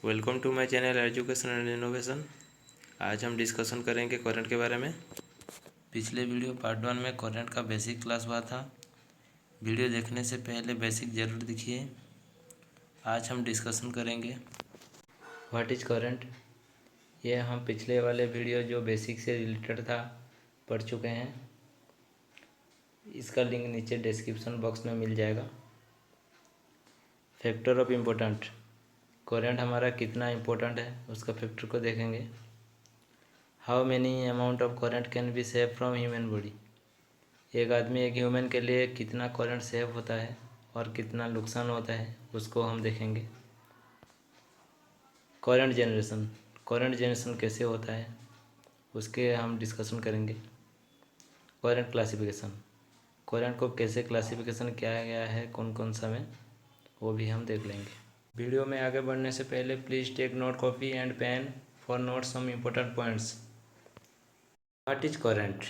Welcome to my channel education and innovation. आज हम discussion करेंगे करंट के बारे में। पिछले वीडियो पार्ट 1 में करंट का बेसिक क्लास हुआ था। वीडियो देखने से पहले बेसिक ज़रूर देखिए। आज हम डिस्कशन करेंगे व्हाट इज़ करंट। ये हम पिछले वाले वीडियो जो बेसिक से रिलेटेड था पढ़ चुके हैं। इसका लिंक नीचे डिस्क्रिप्शन बॉक्स में मिल जाएगा। फैक्टर ऑफ इम्पोर्टेंट, करंट हमारा कितना इम्पोर्टेंट है उसका फैक्टर को देखेंगे। How many amount of current can be save from human body, एक आदमी एक ह्यूमन के लिए कितना करंट सेव होता है और कितना नुकसान होता है उसको हम देखेंगे। करंट जनरेशन कैसे होता है उसके हम डिस्कशन करेंगे। करंट क्लासिफिकेशन, करंट को कैसे क्लासिफिकेशन किया गया है कौन कौन सा में, वो भी हम देख लेंगे। वीडियो में आगे बढ़ने से पहले please take note copy and pen for note some important points. What is current?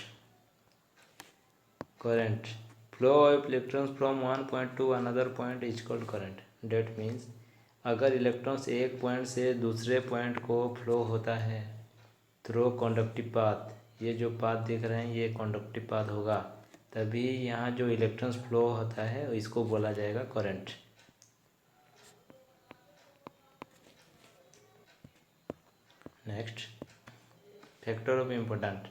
Current, flow of electrons from one point to another point is called current. That means अगर इलेक्ट्रॉन्स एक point से दूसरे point को flow होता है through conductive path, ये जो path देख रहे हैं ये कंडक्टिव पाथ होगा, तभी यहाँ जो इलेक्ट्रॉन्स फ्लो होता है इसको बोला जाएगा current. Next, factor of important,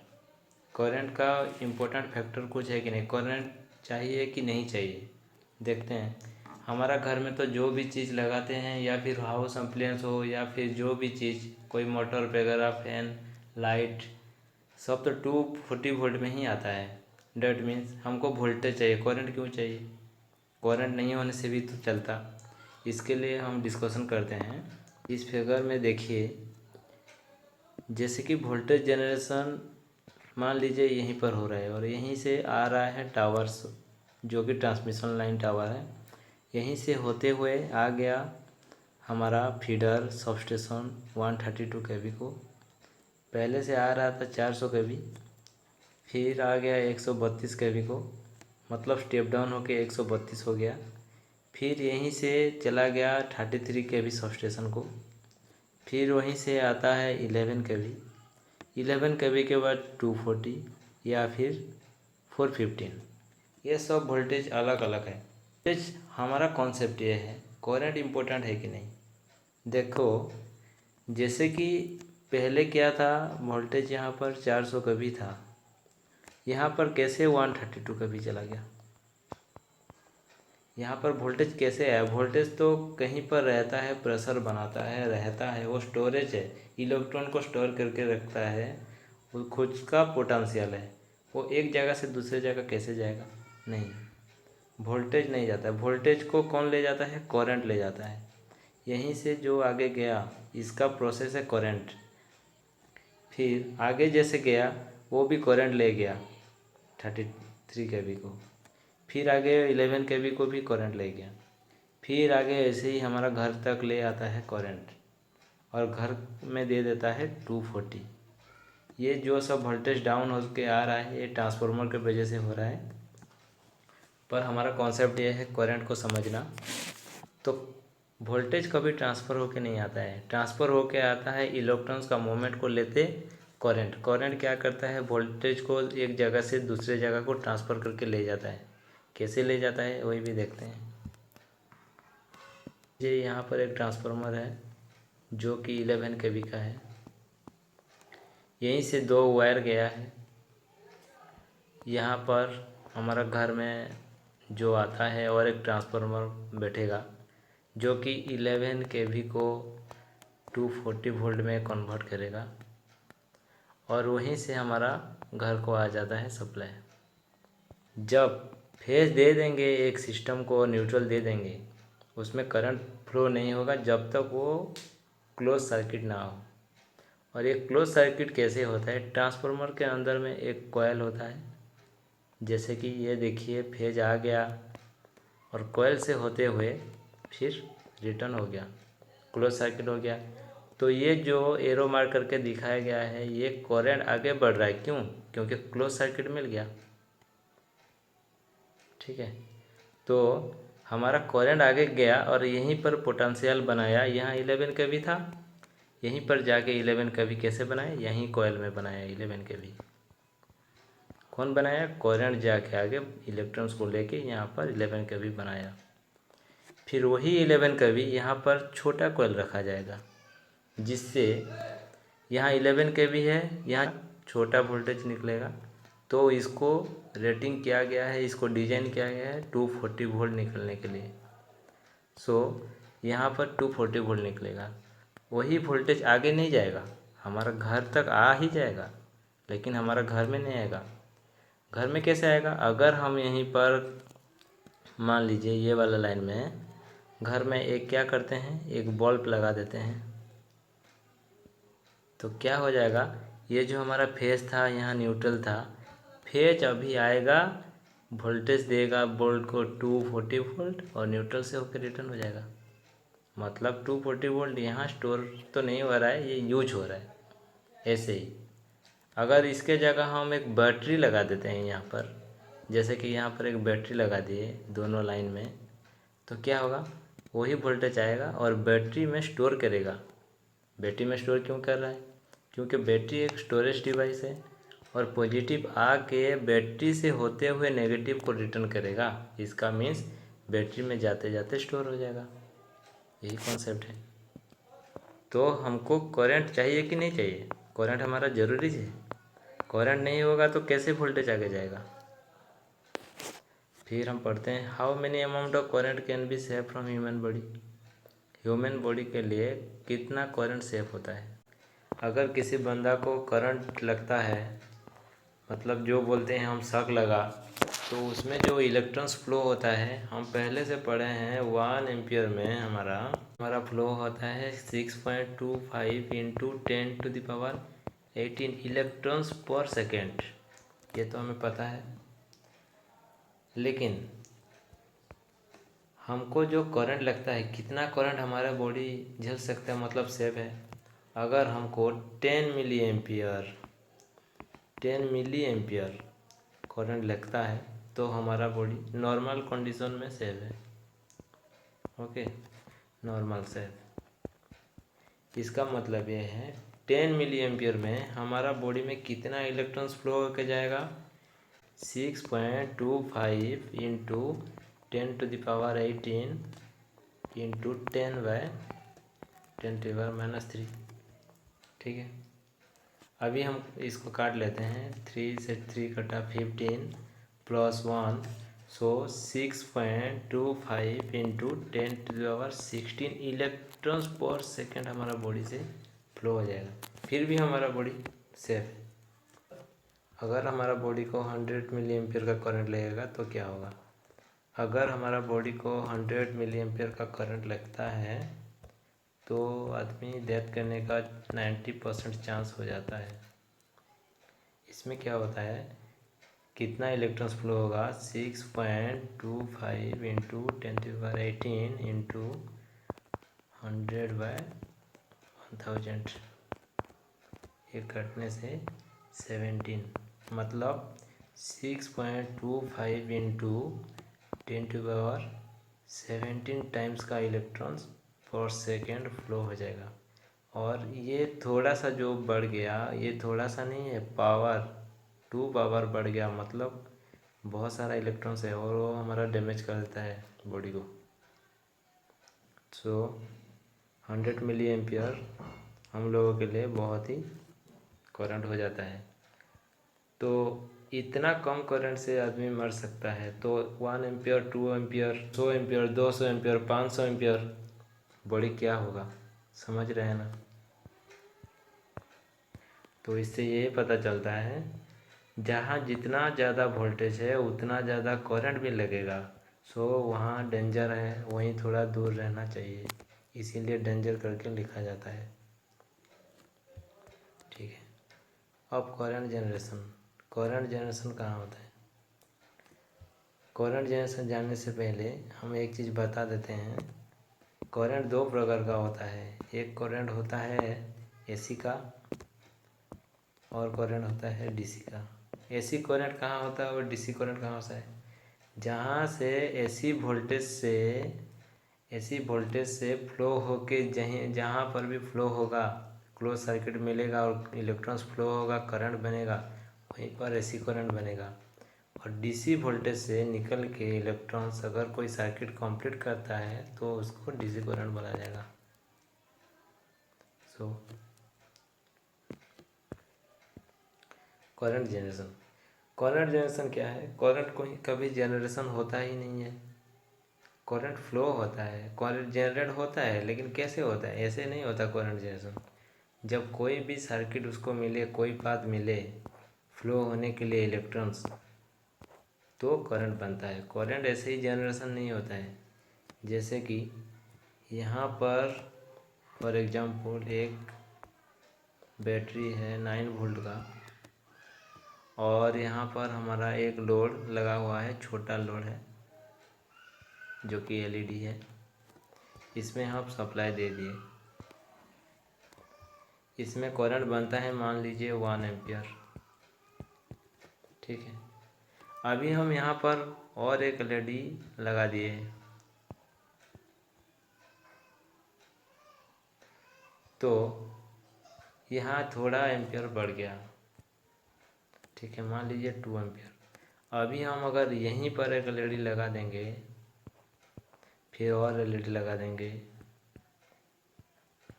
current का इम्पोर्टेंट फैक्टर कुछ है कि नहीं, करंट चाहिए कि नहीं चाहिए। देखते हैं हमारा घर में तो जो भी चीज़ लगाते हैं या फिर हाउस अप्लायंस हो या फिर जो भी चीज़ कोई मोटर वगैरह फैन लाइट सब तो 240 वोल्ट में ही आता है। डेट मीन्स हमको वोल्टेज चाहिए, करंट क्यों चाहिए? करंट नहीं होने से भी तो चलता। इसके लिए हम डिस्कशन करते हैं। इस फिगर में देखिए, जैसे कि वोल्टेज जनरेशन मान लीजिए यहीं पर हो रहा है और यहीं से आ रहा है टावर्स जो कि ट्रांसमिशन लाइन टावर है, यहीं से होते हुए आ गया हमारा फीडर सबस्टेशन 132 kV को। पहले से आ रहा था 400 kV, फिर आ गया 132 kV को, मतलब स्टेप डाउन होके 132 हो गया। फिर यहीं से चला गया 33 kV सबस्टेशन को, फिर वहीं से आता है 11 kV, 11 kV के बाद 240 या फिर 415। ये सब वोल्टेज अलग अलग है। वोल्टेज हमारा कॉन्सेप्ट ये है करंट इम्पोर्टेंट है कि नहीं। देखो जैसे कि पहले क्या था, वोल्टेज यहाँ पर 400 kV था, यहाँ पर कैसे 132 kV चला गया? यहाँ पर वोल्टेज कैसे आया? वोल्टेज तो कहीं पर रहता है, प्रेशर बनाता है, रहता है, वो स्टोरेज है, इलेक्ट्रॉन को स्टोर करके रखता है, वो खुद का पोटेंशियल है। वो एक जगह से दूसरे जगह कैसे जाएगा? नहीं, वोल्टेज नहीं जाता है। वोल्टेज को कौन ले जाता है? करंट ले जाता है। यहीं से जो आगे गया इसका प्रोसेस है करंट। फिर आगे जैसे गया वो भी करंट ले गया 33 kV को, फिर आगे 11 kV को भी करंट ले गया, फिर आगे ऐसे ही हमारा घर तक ले आता है करंट और घर में दे देता है 240। ये जो सब वोल्टेज डाउन होके आ रहा है ये ट्रांसफार्मर के वजह से हो रहा है, पर हमारा कॉन्सेप्ट ये है करंट को समझना। तो वोल्टेज कभी ट्रांसफ़र होके नहीं आता है, ट्रांसफ़र होके आता है इलेक्ट्रॉन्स का मूवमेंट को लेते करंट। करंट क्या करता है? वोल्टेज को एक जगह से दूसरे जगह को ट्रांसफ़र करके ले जाता है। कैसे ले जाता है वही भी देखते हैं। ये यहाँ पर एक ट्रांसफार्मर है जो कि 11 kV का है, यहीं से 2 वायर गया है। यहाँ पर हमारा घर में जो आता है और एक ट्रांसफार्मर बैठेगा जो कि 11 kV को 240 वोल्ट में कन्वर्ट करेगा और वहीं से हमारा घर को आ जाता है सप्लाई। जब फेज दे देंगे एक सिस्टम को, न्यूट्रल दे देंगे, उसमें करंट फ्लो नहीं होगा जब तक वो क्लोज सर्किट ना हो। और ये क्लोज सर्किट कैसे होता है? ट्रांसफार्मर के अंदर में एक कॉइल होता है, जैसे कि ये देखिए फेज आ गया और कॉइल से होते हुए फिर रिटर्न हो गया, क्लोज सर्किट हो गया। तो ये जो एरो मार्क करके दिखाया गया है ये करंट आगे बढ़ रहा है। क्यों? क्योंकि क्लोज सर्किट मिल गया। ठीक है। तो हमारा करंट आगे गया और यहीं पर पोटेंशियल बनाया, यहाँ 11 kV था, यहीं पर जाके 11 kV कैसे बनाया, यहीं कॉइल में बनाया 11 kV। कौन बनाया, करंट जाके आगे इलेक्ट्रॉन्स को लेके यहाँ पर 11 kV बनाया। फिर वही 11 kV यहाँ पर छोटा कॉइल रखा जाएगा, जिससे यहाँ 11 kV है, यहाँ छोटा वोल्टेज निकलेगा। तो इसको रेटिंग किया गया है, इसको डिजाइन किया गया है 240 वोल्ट निकलने के लिए। सो यहाँ पर 240 वोल्ट निकलेगा। वही वोल्टेज आगे नहीं जाएगा, हमारा घर तक आ ही जाएगा, लेकिन हमारा घर में नहीं आएगा। घर में कैसे आएगा, अगर हम यहीं पर मान लीजिए ये वाला लाइन में घर में एक क्या करते हैं, एक बल्ब लगा देते हैं, तो क्या हो जाएगा, ये जो हमारा फेज था यहाँ न्यूट्रल था, फेज अभी आएगा, वोल्टेज देगा बोल्ट को 240 वोल्ट और न्यूट्रल से होकर रिटर्न हो जाएगा। मतलब 240 वोल्ट यहाँ स्टोर तो नहीं हो रहा है, ये यूज हो रहा है। ऐसे ही अगर इसके जगह हम एक बैटरी लगा देते हैं यहाँ पर, जैसे कि यहाँ पर एक बैटरी लगा दिए दोनों लाइन में, तो क्या होगा, वही वोल्टेज आएगा और बैटरी में स्टोर करेगा। बैटरी में स्टोर क्यों कर रहा है, क्योंकि बैटरी एक स्टोरेज डिवाइस है और पॉजिटिव आके बैटरी से होते हुए नेगेटिव को रिटर्न करेगा। इसका मीन्स बैटरी में जाते जाते स्टोर हो जाएगा। यही कॉन्सेप्ट है। तो हमको करंट चाहिए कि नहीं चाहिए, करंट हमारा ज़रूरी है। करंट नहीं होगा तो कैसे वोल्टेज आगे जाएगा। फिर हम पढ़ते हैं, how many amount of current can be save from human body. Human body के लिए कितना करंट सेव होता है। अगर किसी बंदा को करंट लगता है, मतलब जो बोलते हैं हम शॉक लगा, तो उसमें जो इलेक्ट्रॉन्स फ्लो होता है, हम पहले से पढ़े हैं 1 एम्पियर में हमारा फ्लो होता है 6.25 इंटू 10⁻18 इलेक्ट्रॉन्स पर सेकेंड। ये तो हमें पता है, लेकिन हमको जो करंट लगता है, कितना करंट हमारा बॉडी झेल सकता है, मतलब सेव है। अगर हमको 10 मिली एम्पियर करंट लगता है तो हमारा बॉडी नॉर्मल कंडीशन में सेव है। Okay, normal save. इसका मतलब ये है 10 मिली एम्पियर में हमारा बॉडी में कितना इलेक्ट्रॉन्स फ्लो होकर जाएगा, 6.25 इंटू 10⁻18 इंटू 10⁻10⁻³ ठीक है। अभी हम इसको काट लेते हैं, 3 से 3 कटा 15 प्लस 1, सो 6.25 इंटू 10⁻16 इलेक्ट्रॉन्स पर सेकेंड हमारा बॉडी से फ्लो हो जाएगा। फिर भी हमारा बॉडी सेफ है। अगर हमारा बॉडी को 100 मिली एम्पियर का करंट लगेगा तो क्या होगा, अगर हमारा बॉडी को 100 मिली एम्पियर का करंट लगता है तो आदमी डेथ करने का 90% चांस हो जाता है। इसमें क्या होता है, कितना इलेक्ट्रॉन्स फ्लो होगा, 6.25 इंटू 10⁻18 इंटू 100/1000, ये कटने से 17, मतलब 6.25 इंटू 10⁻17 टाइम्स का इलेक्ट्रॉन्स पर सेकेंड फ्लो हो जाएगा। और ये थोड़ा सा जो बढ़ गया, ये थोड़ा सा नहीं है, पावर 2 पावर बढ़ गया, मतलब बहुत सारा इलेक्ट्रॉन्स है और वो हमारा डैमेज कर देता है बॉडी को। सो 100 मिली एम्पियर हम लोगों के लिए बहुत ही करंट हो जाता है। तो इतना कम करंट से आदमी मर सकता है। तो 1 ampere, 2 ampere, 100 ampere, 200 ampere, 500 ampere, body क्या होगा, समझ रहे हैं ना। तो इससे ये पता चलता है, जहाँ जितना ज़्यादा वोल्टेज है उतना ज़्यादा करंट भी लगेगा। सो वहाँ डेंजर है, वहीं थोड़ा दूर रहना चाहिए, इसीलिए डेंजर करके लिखा जाता है। ठीक है। अब करंट जनरेशन कहाँ होता है। करंट जनरेशन जानने से पहले हम एक चीज़ बता देते हैं। करंट 2 प्रकार का होता है। एक करंट होता है एसी का और करंट होता है डीसी का। एसी करंट कहाँ होता है और डीसी करंट कहाँ होता है। जहाँ से एसी वोल्टेज से फ्लो होके जहाँ पर भी फ्लो होगा, क्लोज सर्किट मिलेगा और इलेक्ट्रॉन्स फ्लो होगा, करंट बनेगा, वहीं पर एसी करंट बनेगा। और डीसी वोल्टेज से निकल के इलेक्ट्रॉन्स अगर कोई सर्किट कंप्लीट करता है तो उसको डीसी करंट बोला जाएगा। सो करंट जनरेशन क्या है? करंट कोई कभी जनरेशन होता ही नहीं है, करंट फ्लो होता है। करंट जनरेट होता है लेकिन कैसे होता है? ऐसे नहीं होता करंट जनरेशन। जब कोई भी सर्किट उसको मिले, कोई पाथ मिले फ्लो होने के लिए इलेक्ट्रॉन्स, तो करंट बनता है। करंट ऐसे ही जनरेशन नहीं होता है। जैसे कि यहाँ पर फॉर एग्जांपल एक बैटरी है 9 वोल्ट का, और यहाँ पर हमारा एक लोड लगा हुआ है, छोटा लोड है जो कि एलईडी है। इसमें हम सप्लाई दे दिए, इसमें करंट बनता है मान लीजिए 1 एम्पियर। ठीक है, अभी हम यहाँ पर और एक एलईडी लगा दिए, तो यहाँ थोड़ा एम्पियर बढ़ गया। ठीक है, मान लीजिए 2 एम्पियर। अभी हम अगर यहीं पर एक एलईडी लगा देंगे, फिर और एलईडी लगा देंगे,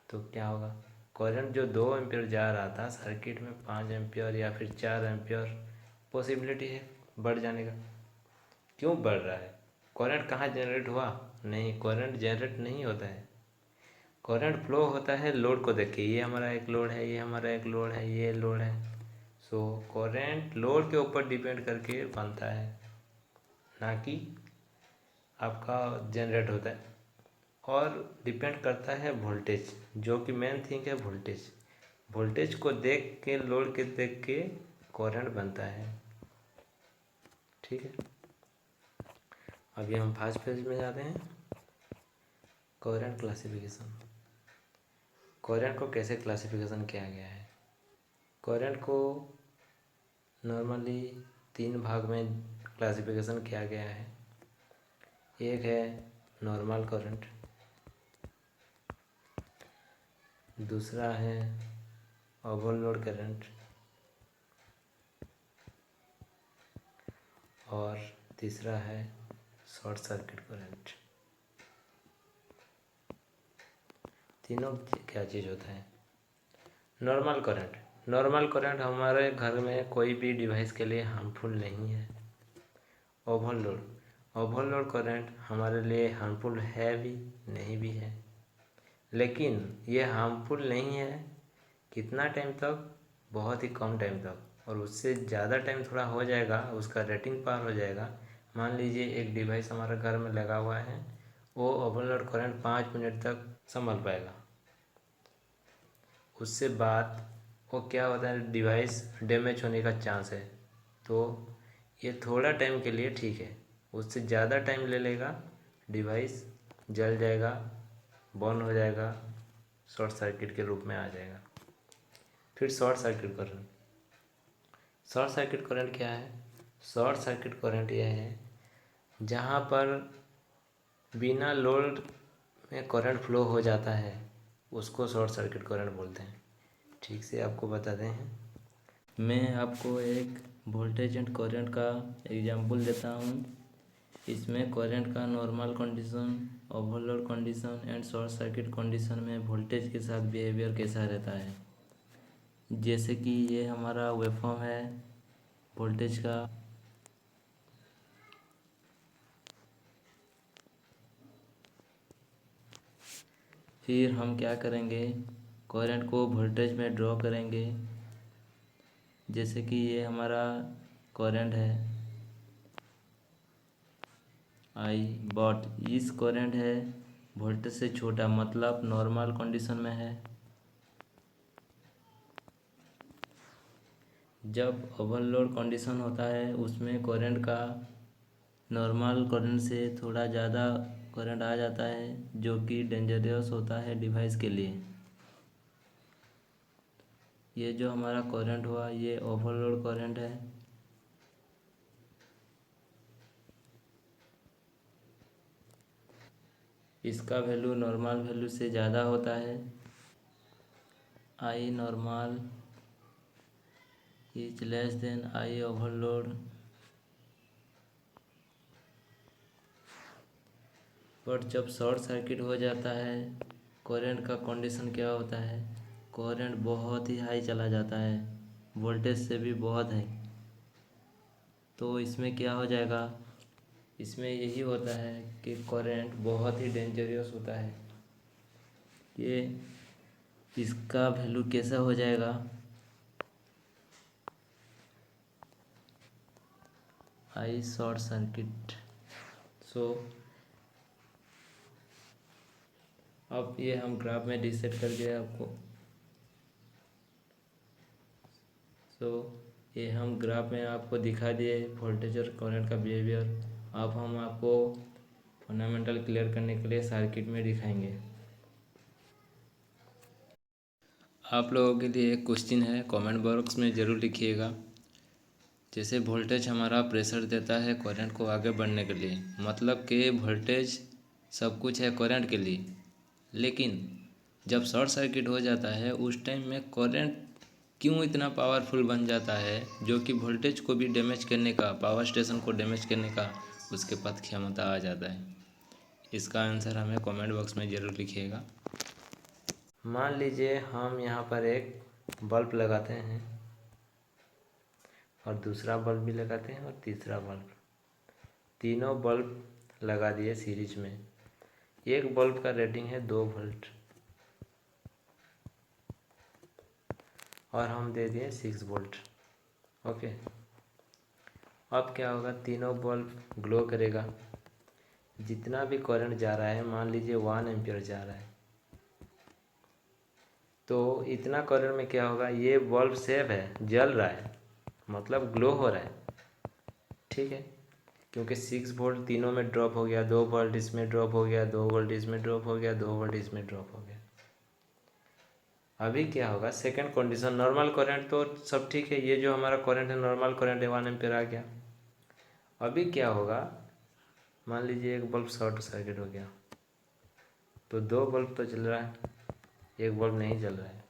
तो क्या होगा? करंट जो 2 एम्पियर जा रहा था सर्किट में 5 एम्पियर या फिर 4 एम्पियर पॉसिबिलिटी है बढ़ जाने का। क्यों बढ़ रहा है? करंट कहाँ जनरेट हुआ? नहीं, करंट जनरेट नहीं होता है। करंट फ्लो होता है लोड को देख के। ये हमारा एक लोड है, ये हमारा एक लोड है, ये लोड है। सो करंट लोड के ऊपर डिपेंड करके बनता है, ना कि आपका जनरेट होता है। और डिपेंड करता है वोल्टेज, जो कि मेन थिंग है वोल्टेज। वोल्टेज को देख के, लोड के देख के करंट बनता है। ठीक है, अभी हम फर्स्ट पेज में जाते हैं। Current classification. करंट को कैसे क्लासिफिकेशन किया गया है? करंट को नॉर्मली 3 भाग में क्लासिफिकेशन किया गया है। एक है नॉर्मल करंट, दूसरा है ओवरलोड करंट, और तीसरा है शॉर्ट सर्किट करंट। तीनों क्या चीज़ होता है? नॉर्मल करंट हमारे घर में कोई भी डिवाइस के लिए हार्मफुल नहीं है। ओवरलोड करंट हमारे लिए हार्मफुल है भी, नहीं भी है। लेकिन ये हार्मफुल नहीं है कितना टाइम तक? बहुत ही कम टाइम तक। और उससे ज़्यादा टाइम थोड़ा हो जाएगा, उसका रेटिंग पार हो जाएगा। मान लीजिए एक डिवाइस हमारे घर में लगा हुआ है, वो ओवरलोड करंट 5 मिनट तक संभल पाएगा। उससे बाद वो क्या होता है, डिवाइस डैमेज होने का चांस है। तो ये थोड़ा टाइम के लिए ठीक है, उससे ज़्यादा टाइम ले लेगा, डिवाइस जल जाएगा, बर्न हो जाएगा, शॉर्ट सर्किट के रूप में आ जाएगा। फिर शॉर्ट सर्किट करंट क्या है? शॉर्ट सर्किट करंट यह है जहाँ पर बिना लोड में करंट फ्लो हो जाता है, उसको शॉर्ट सर्किट करंट बोलते हैं। ठीक से आपको बताते हैं। मैं आपको एक वोल्टेज एंड करंट का एग्जांपल देता हूँ। इसमें करंट का normal condition, overload condition and short circuit condition में वोल्टेज के साथ बिहेवियर कैसा रहता है। जैसे कि ये हमारा वेवफॉर्म है वोल्टेज का। फिर हम क्या करेंगे, करंट को वोल्टेज में ड्रॉ करेंगे। जैसे कि ये हमारा करंट है आई, बट इस करंट है वोल्टेज से छोटा, मतलब नॉर्मल कंडीशन में है। जब ओवरलोड कंडीशन होता है उसमें करंट का नॉर्मल करंट से थोड़ा ज़्यादा करंट आ जाता है, जो कि डेंजरस होता है डिवाइस के लिए। ये जो हमारा करंट हुआ ये ओवरलोड करंट है। इसका वैल्यू नॉर्मल वैल्यू से ज़्यादा होता है। I normal is less than I overload. But जब शॉर्ट सर्किट हो जाता है, करंट का कंडीशन क्या होता है, करंट बहुत ही हाई चला जाता है, वोल्टेज से भी बहुत हाई। तो इसमें क्या हो जाएगा, इसमें यही होता है कि करंट बहुत ही डेंजरस होता है। ये इसका वैल्यू कैसा हो जाएगा, आई शॉर्ट सर्किट। सो अब ये हम ग्राफ में डिसेट कर दिए आपको। सो ये हम ग्राफ में आपको दिखा दिए वोल्टेज और करंट का बिहेवियर। अब हम आपको फंडामेंटल क्लियर करने के लिए सर्किट में दिखाएंगे। आप लोगों के लिए एक क्वेश्चन है, कमेंट बॉक्स में ज़रूर लिखिएगा। जैसे वोल्टेज हमारा प्रेशर देता है करंट को आगे बढ़ने के लिए, मतलब कि वोल्टेज सब कुछ है करंट के लिए, लेकिन जब शॉर्ट सर्किट हो जाता है उस टाइम में करंट क्यों इतना पावरफुल बन जाता है, जो कि वोल्टेज को भी डैमेज करने का, पावर स्टेशन को डैमेज करने का उसके पास क्षमता आ जाता है। इसका आंसर हमें कमेंट बॉक्स में ज़रूर लिखिएगा। मान लीजिए हम यहाँ पर एक बल्ब लगाते हैं और दूसरा बल्ब भी लगाते हैं और तीसरा बल्ब, तीनों बल्ब लगा दिए सीरीज में। एक बल्ब का रेटिंग है 2 वोल्ट और हम दे दिए 6 वोल्ट। ओके, अब क्या होगा, तीनों बल्ब ग्लो करेगा। जितना भी करंट जा रहा है, मान लीजिए 1 एम्पियर जा रहा है, तो इतना करंट में क्या होगा, ये बल्ब सेव है, जल रहा है, मतलब ग्लो हो रहा है। ठीक है, क्योंकि 6 वोल्ट तीनों में ड्रॉप हो गया, 2 वोल्ट इसमें ड्रॉप हो गया, 2 वोल्ट इसमें ड्रॉप हो गया, 2 वोल्ट इसमें ड्रॉप हो गया। अभी क्या होगा, सेकंड कंडीशन, नॉर्मल करंट तो सब ठीक है, ये जो हमारा करंट है नॉर्मल करंट है, 1 एम्पियर आ गया। अभी क्या होगा, मान लीजिए एक बल्ब शॉर्ट सर्किट हो गया, तो 2 बल्ब तो जल रहा है, एक बल्ब नहीं जल रहा है।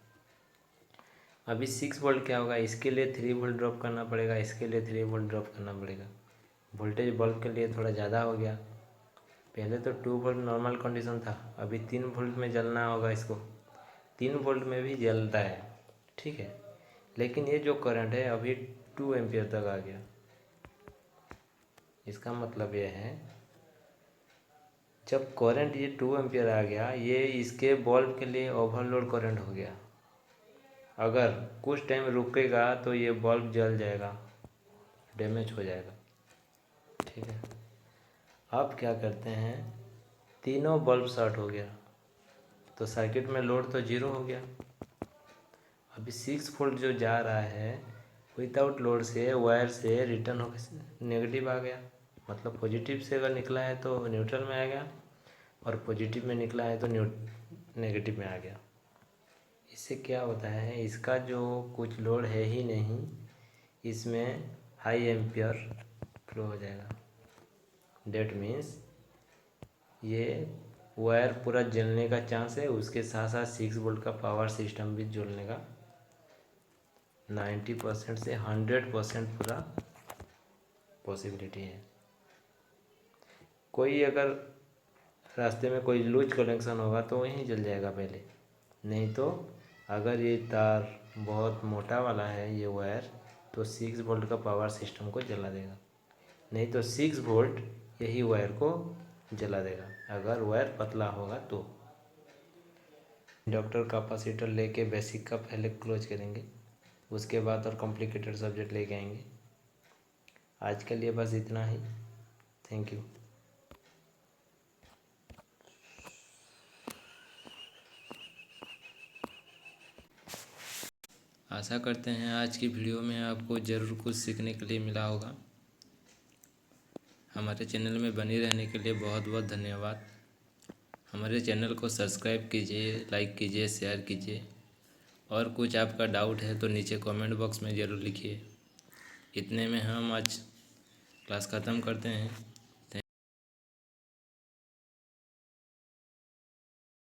अभी 6 वोल्ट क्या होगा, इसके लिए 3 वोल्ट ड्रॉप करना पड़ेगा, इसके लिए 3 वोल्ट ड्रॉप करना पड़ेगा। वोल्टेज बल्ब के लिए थोड़ा ज़्यादा हो गया। पहले तो 2 वोल्ट नॉर्मल कंडीशन था, अभी 3 वोल्ट में जलना होगा इसको। 3 वोल्ट में भी जलता है, ठीक है, लेकिन ये जो करंट है अभी 2 एम्पियर तक आ गया। इसका मतलब ये है, जब करंट ये 2 एम्पियर आ गया, ये इसके बल्ब के लिए ओवरलोड करंट हो गया। अगर कुछ टाइम रुकेगा तो ये बल्ब जल जाएगा, डैमेज हो जाएगा। ठीक है, अब क्या करते हैं, तीनों बल्ब शॉर्ट हो गया, तो सर्किट में लोड तो 0 हो गया। अभी 6 वोल्ट जो जा रहा है विदाउट लोड से वायर से रिटर्न होकर नेगेटिव आ गया, मतलब पॉजिटिव से अगर निकला है तो न्यूट्रल में आ गया, और पॉजिटिव में निकला है तो नेगेटिव में आ गया। इससे क्या होता है, इसका जो कुछ लोड है ही नहीं, इसमें हाई एम्पियर फ्लो हो जाएगा। डेट मीन्स ये वायर पूरा जलने का चांस है, उसके साथ साथ 6 वोल्ट का पावर सिस्टम भी जलने का 90% से 100% पूरा पॉसिबिलिटी है। कोई अगर रास्ते में कोई लूज कनेक्शन होगा तो वहीं जल जाएगा पहले, नहीं तो अगर ये तार बहुत मोटा वाला है ये वायर, तो 6 वोल्ट का पावर सिस्टम को जला देगा, नहीं तो 6 वोल्ट यही वायर को जला देगा अगर वायर पतला होगा तो। इंडक्टर कैपेसिटर लेके बेसिक का पहले क्लोज करेंगे, उसके बाद और कॉम्प्लिकेटेड सब्जेक्ट लेके आएंगे। आज के लिए बस इतना ही, थैंक यू। आशा करते हैं आज की वीडियो में आपको ज़रूर कुछ सीखने के लिए मिला होगा। हमारे चैनल में बने रहने के लिए बहुत बहुत धन्यवाद। हमारे चैनल को सब्सक्राइब कीजिए, लाइक कीजिए, शेयर कीजिए, और कुछ आपका डाउट है तो नीचे कमेंट बॉक्स में ज़रूर लिखिए। इतने में हम आज क्लास ख़त्म करते हैं।